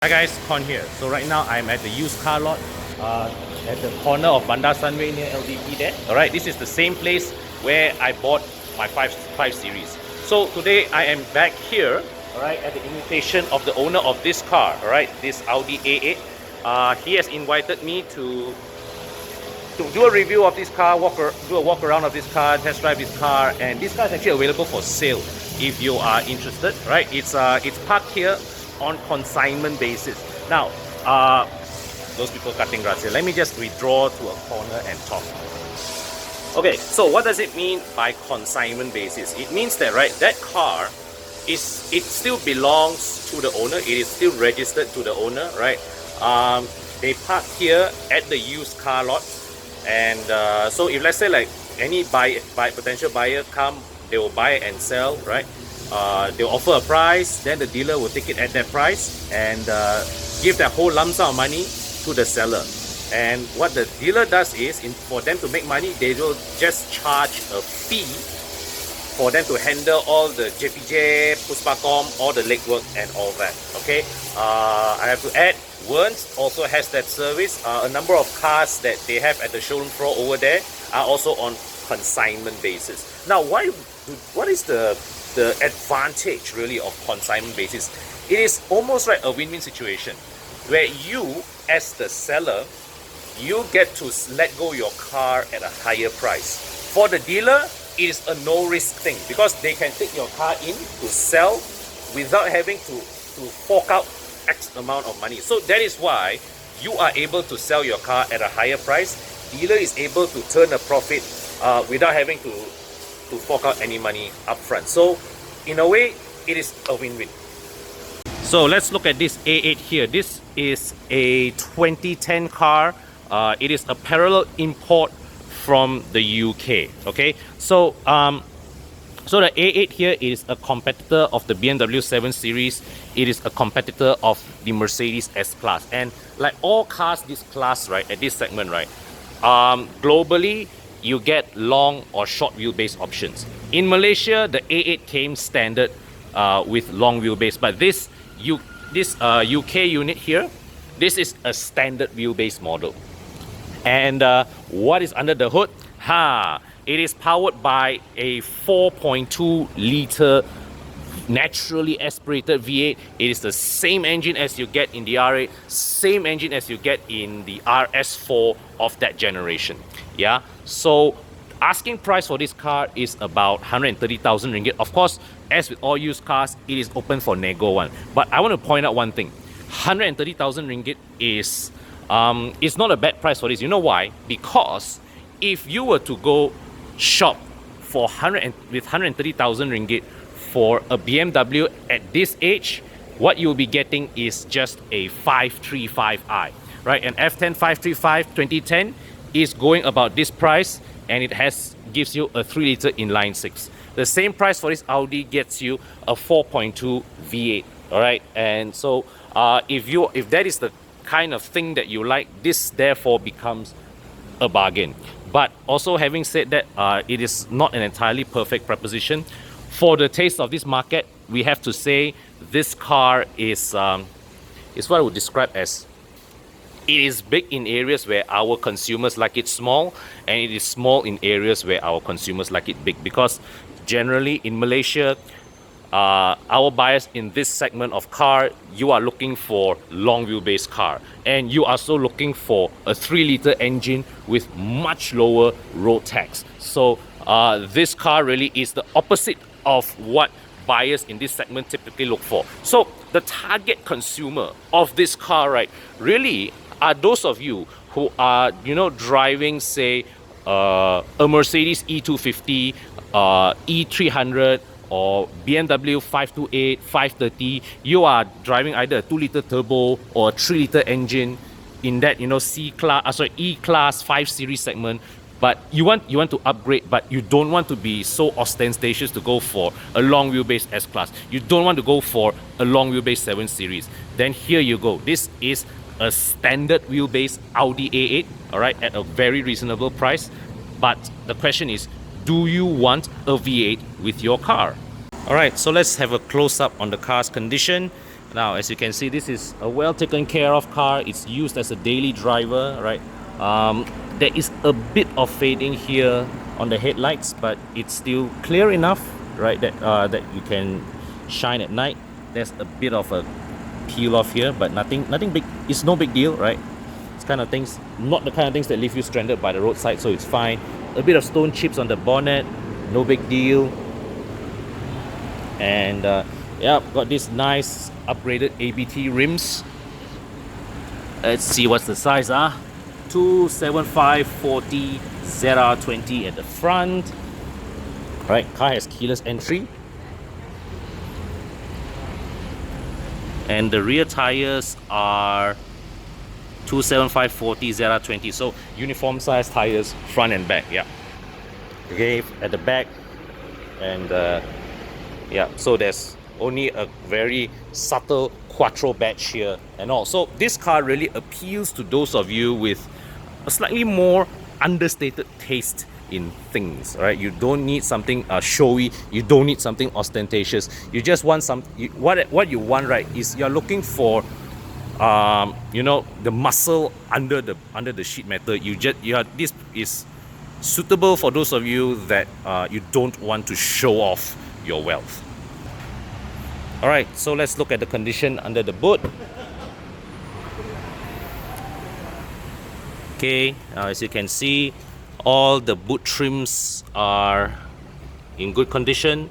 Hi guys, Con here. So right now I'm at the used car lot at the corner of Bandar Sunway near LDP there. Alright, this is the same place where I bought my 5 Series. So today I am back here, alright, at the invitation of the owner of this car, alright, this Audi A8. He has invited me to do a review of this car, do a walk around of this car, test drive this car, and this car is actually available for sale if you are interested, right? It's parked here on consignment basis. Now, those people cutting grass here, let me just withdraw to a corner and talk. Okay, so what does it mean by consignment basis? It means that, right, that car it still belongs to the owner. It is still registered to the owner, right? They park here at the used car lot, and so if let's say like any potential buyer come, they will buy and sell, right? They'll offer a price, then the dealer will take it at that price and give that whole lump sum of money to the seller. And what the dealer does is, for them to make money, they will just charge a fee for them to handle all the JPJ, Puspakom, all the legwork and all that. Okay, I have to add, Wern's also has that service. A number of cars that they have at the showroom floor over there are also on consignment basis. Now, what is the advantage really of consignment basis? It is almost like a win-win situation where you, as the seller, you get to let go your car at a higher price. For the dealer, it is a no-risk thing because they can take your car in to sell without having to fork out X amount of money. So that is why you are able to sell your car at a higher price. Dealer is able to turn a profit without having to fork out any money upfront. So in a way, it is a win-win. So let's look at this A8 here. This is a 2010 car. It is a parallel import from the UK. Okay, so so the A8 here is a competitor of the BMW 7 Series. It is a competitor of the Mercedes S-Class. And like all cars this class, right, at this segment, right, globally, you get long or short wheelbase options. In Malaysia, the A8 came standard with long wheelbase, but this UK unit here, this is a standard wheelbase model. And what is under the hood? It is powered by a 4.2 liter naturally aspirated V8. It is the same engine as you get in the R8, same engine as you get in the RS4 of that generation. Yeah, so asking price for this car is about 130,000 ringgit. Of course, as with all used cars, it is open for nego one. But I want to point out one thing: 130,000 ringgit is not a bad price for this. You know why? Because if you were to go shop for 130,000 ringgit for a BMW at this age, what you'll be getting is just a 535i, right? An F10 535 2010 is going about this price, and it gives you a 3 liter inline 6. The same price for this Audi gets you a 4.2 V8. All right, and so if that is the kind of thing that you like, this therefore becomes a bargain. But also, having said that, it is not an entirely perfect proposition. For the taste of this market, we have to say this car is what I would describe as, it is big in areas where our consumers like it small, and it is small in areas where our consumers like it big. Because generally in Malaysia, our buyers in this segment of car, you are looking for long wheelbase car, and you are also looking for a 3 liter engine with much lower road tax. So this car really is the opposite of what buyers in this segment typically look for. So the target consumer of this car, right, really are those of you who are, driving, say, a Mercedes E250, E300, or BMW 528, 530. You are driving either a 2 liter turbo or a 3 liter engine in that E-Class 5 Series segment. But you want to upgrade, but you don't want to be so ostentatious to go for a long wheelbase S-Class. You don't want to go for a long wheelbase 7 Series. Then here you go. This is a standard wheelbase Audi A8, all right, at a very reasonable price. But the question is, do you want a V8 with your car? All right, so let's have a close-up on the car's condition. Now, as you can see, this is a well taken care of car. It's used as a daily driver, right? There is a bit of fading here on the headlights, but it's still clear enough, right? That you can shine at night. There's a bit of a peel off here, but nothing big. It's no big deal, right? It's kind of things, not the kind of things that leave you stranded by the roadside, so it's fine. A bit of stone chips on the bonnet, no big deal. And yeah, got this nice upgraded ABT rims. Let's see what's the size, 275/40 ZR20 at the front. Right, car has keyless entry. And the rear tires are 275/40 ZR20, so uniform size tires front and back. Yeah, okay, at the back. And yeah, so there's only a very subtle quattro badge here and all. So this car really appeals to those of you with a slightly more understated taste in things, right? You don't need something showy, you don't need something ostentatious. You just want what you want, right, is you're looking for you know, the muscle under the sheet metal. This is suitable for those of you that you don't want to show off your wealth. All right, so let's look at the condition under the boot. Okay, as you can see, all the boot trims are in good condition,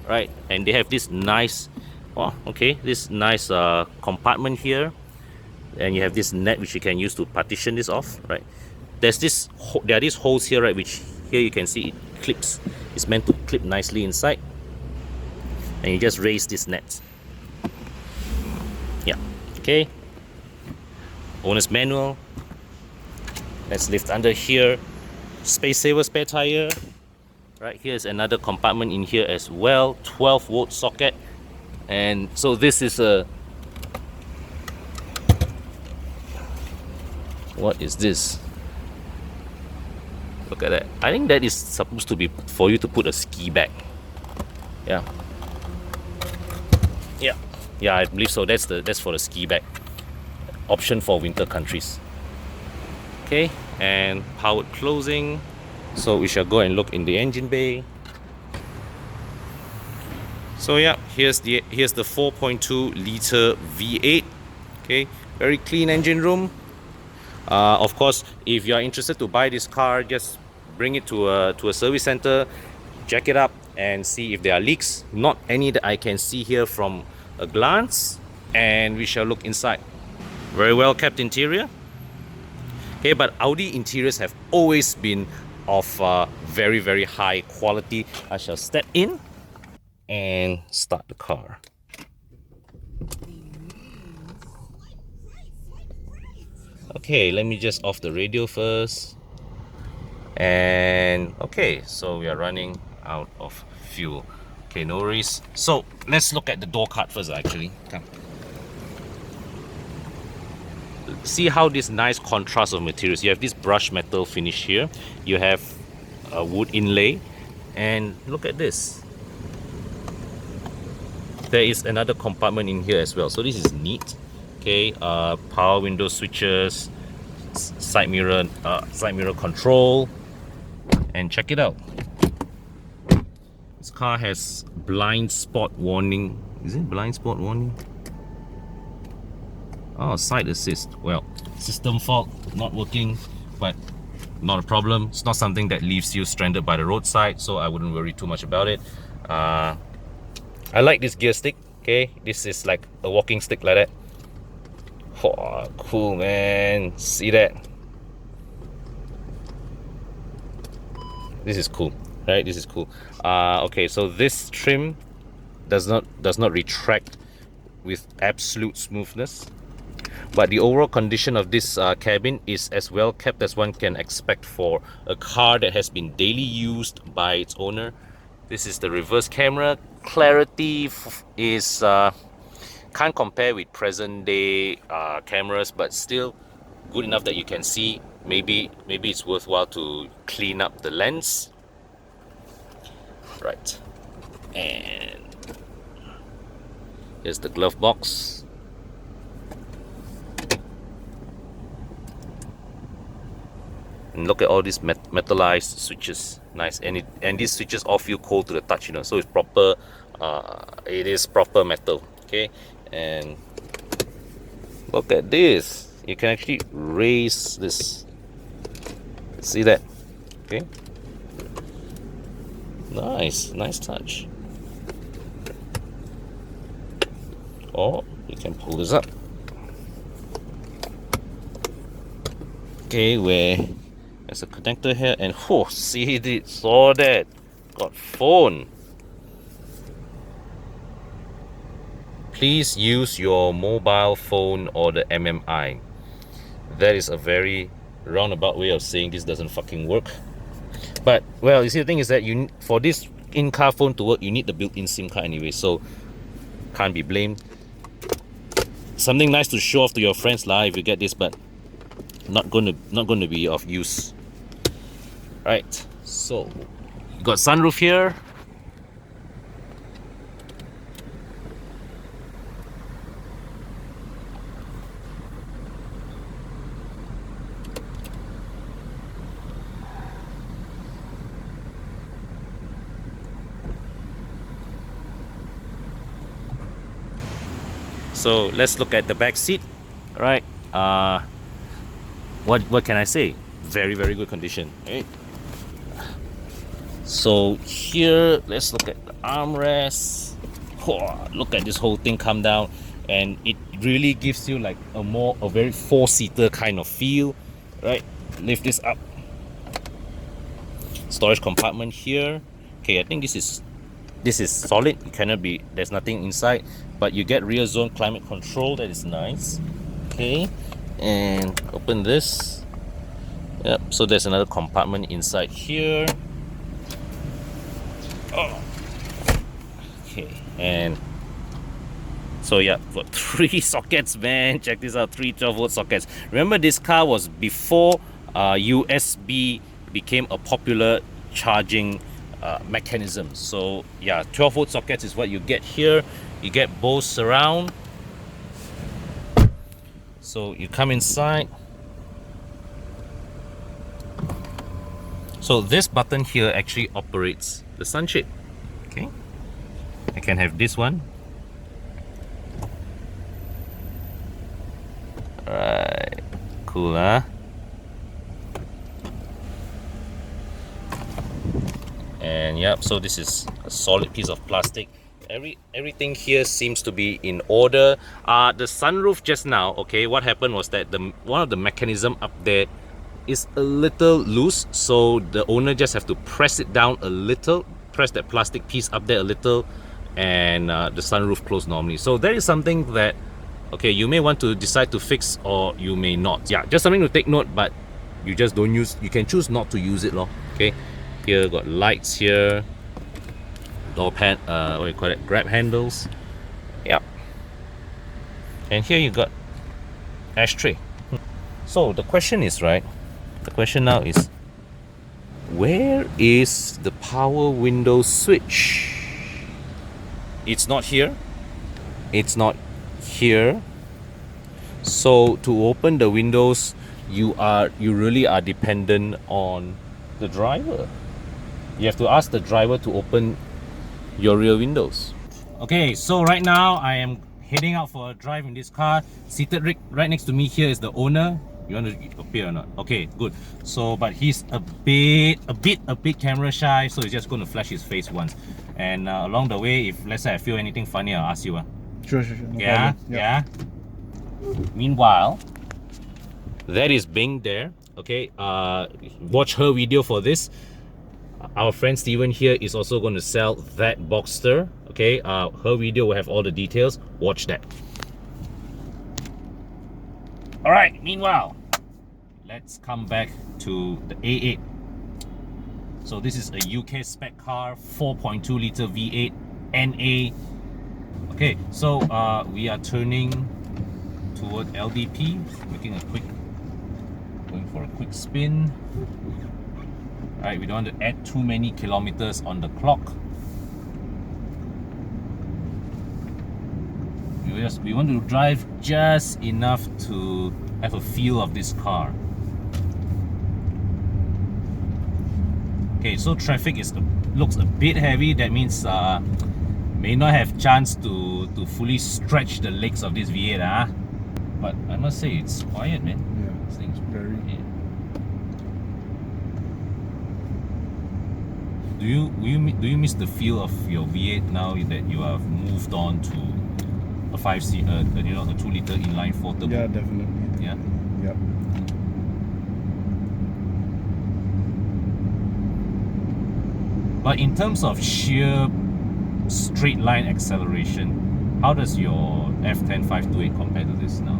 right? And they have this nice, this nice compartment here, and you have this net which you can use to partition this off, right? There are these holes here, right? Which here you can see it clips. It's meant to clip nicely inside, and you just raise this net. Yeah, okay. Owner's manual. Let's lift under here. Space saver spare tire. Right, here's another compartment in here as well. 12-volt socket. And so this is a... What is this? Look at that. I think that is supposed to be for you to put a ski bag. Yeah. Yeah, I believe so. That's for the ski bag. Option for winter countries. Okay, and powered closing. So we shall go and look in the engine bay. So yeah, here's the 4.2 liter V8. Okay, very clean engine room. Of course, if you are interested to buy this car, just bring it to a service center, jack it up, and see if there are leaks. Not any that I can see here from a glance. And we shall look inside. Very well kept interior. Okay, but Audi interiors have always been of very, very high quality. I shall step in and start the car. Okay, let me just off the radio first. And okay, so we are running out of fuel. Okay, no worries. So let's look at the door card first, actually. Come. See how this nice contrast of materials. You have this brushed metal finish here. You have a wood inlay. And look at this. There is another compartment in here as well. So this is neat. Okay, power window switches, side mirror control, and check it out. This car has blind spot warning. Is it blind spot warning? Oh, side assist. Well, system fault, not working, but not a problem. It's not something that leaves you stranded by the roadside, so I wouldn't worry too much about it. I like this gear stick. Okay, this is like a walking stick like that. Oh, cool, man. See that? This is cool, right? This is cool. Okay, so this trim does not retract with absolute smoothness, but the overall condition of this cabin is as well kept as one can expect for a car that has been daily used by its owner. This is the reverse camera. Clarity is can't compare with present day cameras, but still good enough that you can see. Maybe it's worthwhile to clean up the lens. Right, and here's the glove box. And look at all these metallized switches. Nice. And these switches all feel cold to the touch, you know. So it's proper. It is proper metal. Okay. And look at this. You can actually raise this. See that? Okay. Nice touch. Or you can pull this up. Okay, where there's a connector here, and saw that. Got phone. Please use your mobile phone or the MMI. That is a very roundabout way of saying this doesn't fucking work. But well, you see, the thing is that for this in-car phone to work, you need the built-in SIM card anyway, so can't be blamed. Something nice to show off to your friends lah if you get this, but not going to be of use. Right, so you got sunroof here. So let's look at the back seat. All right, what can I say? Very good condition, right? So here, let's look at the armrests. Look at this whole thing come down, and it really gives you like a very four-seater kind of feel, right? Lift this up. Storage compartment here. Okay, I think this is solid. It cannot be. There's nothing inside, but you get rear zone climate control. That is nice. Okay, and open this. Yep. So there's another compartment inside here. Oh. Okay, and so yeah, got 3 sockets, man. Check this out, 3 12-volt sockets. Remember, this car was before USB became a popular charging mechanism. So yeah, 12-volt sockets is what you get here. You get Bose surround. So you come inside. So this button here actually operates the sunshade. Okay, I can have this one. Alright, cool, huh? And yep, so this is a solid piece of plastic. Everything here seems to be in order. The sunroof just now, okay, what happened was that one of the mechanism up there is a little loose, so the owner just have to press it down a little, press that plastic piece up there a little, and the sunroof closed normally. So that is something that, okay, you may want to decide to fix, or you may not. Yeah, just something to take note, but you just don't use, you can choose not to use it, okay. Here got lights here, door pan, what do you call it, grab handles. Yep. And here you got ashtray. So the question is, right, the question now is, where is the power window switch? It's not here, it's not here. So to open the windows, you really are dependent on the driver. You have to ask the driver to open your rear windows. Okay, so right now I am heading out for a drive in this car. Seated right next to me here is the owner. You want to appear or not? Okay, good. So, but he's a bit camera shy, so he's just going to flash his face once. And along the way, if let's say I feel anything funny, I'll ask you. Sure. No problem. Yeah. Meanwhile, that is Bing there. Okay, watch her video for this. Our friend Steven here is also going to sell that Boxster. Okay, her video will have all the details. Watch that. All right, meanwhile, let's come back to the A8. So this is a UK spec car, 4.2 liter V8 NA. Okay, so we are turning toward LDP, going for a quick spin. Alright, we don't want to add too many kilometers on the clock. We want to drive just enough to have a feel of this car. Okay, so traffic looks a bit heavy. That means may not have chance to fully stretch the legs of this V8, but I must say it's quiet, man. Yeah, This thing's very. yeah. Do you miss the feel of your V8 now that you have moved on to a 5-seat, a 2-liter inline 4 turbo? Yeah, definitely. Yeah. Yep. But in terms of sheer straight line acceleration, how does your F10 528 compare to this now?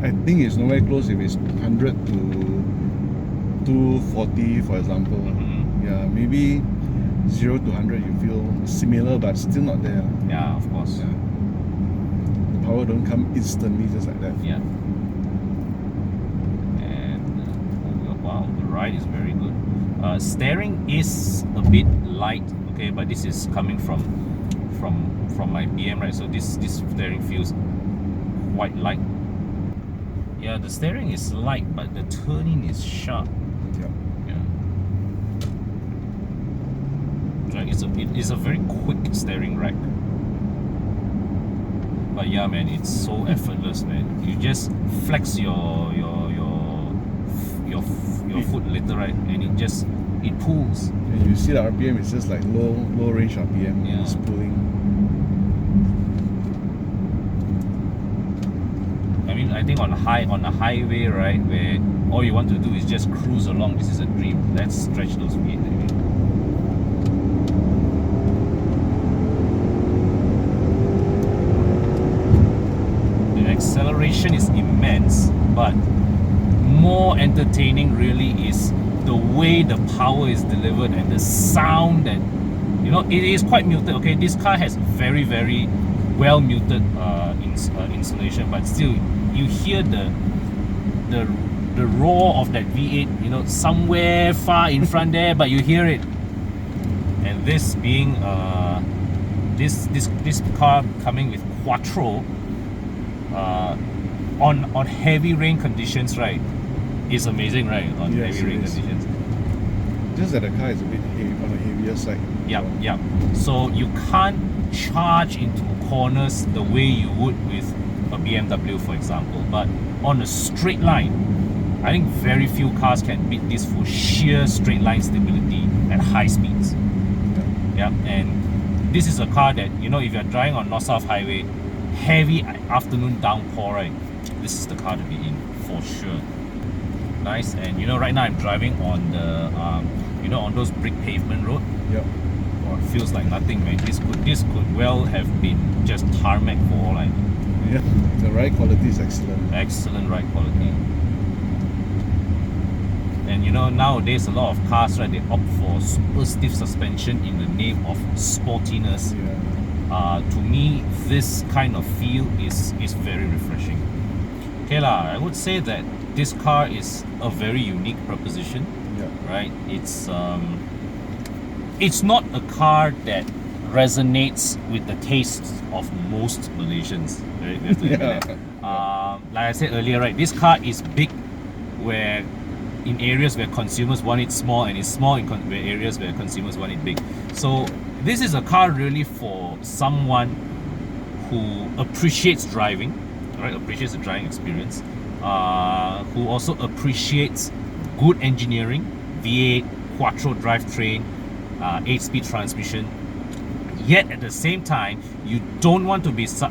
I think it's nowhere close if it's 100 to 240, for example. Yeah, maybe 0 to 100 you feel similar, but still not there. Yeah, of course. Yeah. The power don't come instantly just like that. Yeah. And wow, the ride is very good. Steering is a bit light, okay, but this is coming from my BM, right? So this steering feels quite light. Yeah, the steering is light, but the turning is sharp. Yeah. Right, it's a very quick steering rack. But yeah, man, it's so effortless, man. You just flex your foot little, right, and it pulls. And you see the RPM, it's just like low range RPM. Yeah. It's pulling. I mean, I think on a highway, right, where all you want to do is just cruise along, this is a dream. Let's stretch those feet. The acceleration is immense, but more entertaining really is the way the power is delivered and the sound that, it is quite muted. Okay, this car has very, very well muted insulation, but still you hear the roar of that V8, somewhere far in front there, but you hear it. And this being this car coming with quattro on heavy rain conditions, right? It's amazing, right? On Yes, heavy rain it is. conditions. Just that the car is a bit heavy, on the heavier side. Yep. So you can't charge into corners the way you would with a BMW, for example. But on a straight line, I think very few cars can beat this for sheer straight line stability at high speeds. Yeah. And this is a car that, if you're driving on North-South Highway, heavy afternoon downpour, right? This is the car to be in for sure. Nice. And right now I'm driving on the on those brick pavement road. Yep. Oh, it feels like nothing, man. This could well have been just tarmac for all I know. Yeah. The ride quality is excellent. Excellent ride quality. And nowadays a lot of cars, right, they opt for super stiff suspension in the name of sportiness. Yeah. To me, this kind of feel is very refreshing. Okay lah, I would say that this car is a very unique proposition. Yeah. Right? It's not a car that resonates with the tastes of most Malaysians. Right? We have to admit that. Like I said earlier, right? This car is big where in areas where consumers want it small, and it's small in areas where consumers want it big. So this is a car really for someone who appreciates driving, right? Appreciates the driving experience, who also appreciates good engineering, V8, quattro drivetrain, 8-speed transmission. Yet at the same time, you don't want to be so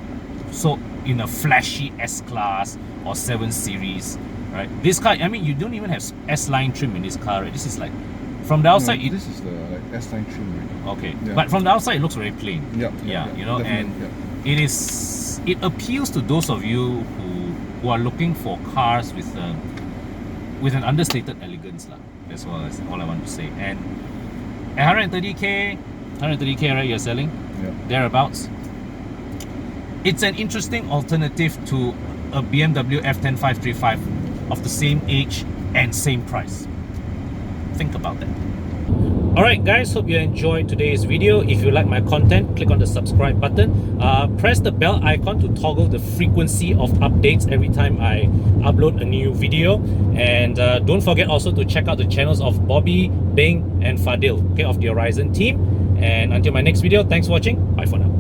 in a flashy S-Class or 7 Series, right? This car, I mean, you don't even have S-Line trim in this car, right? This is like, from the outside, this is the S-Line trim, right? Okay, Yeah. But from the outside, it looks very plain. Yeah, And it appeals to those of you who are looking for cars with an understated elegance, lah. That's all I want to say. And at 130k, right? You're selling thereabouts. It's an interesting alternative to a BMW F10 535 of the same age and same price. Think about that. Alright guys, hope you enjoyed today's video. If you like my content, click on the subscribe button. Press the bell icon to toggle the frequency of updates every time I upload a new video. And don't forget also to check out the channels of Bobby, Bing and Fadil, okay, of the Horizon team. And until my next video, thanks for watching. Bye for now.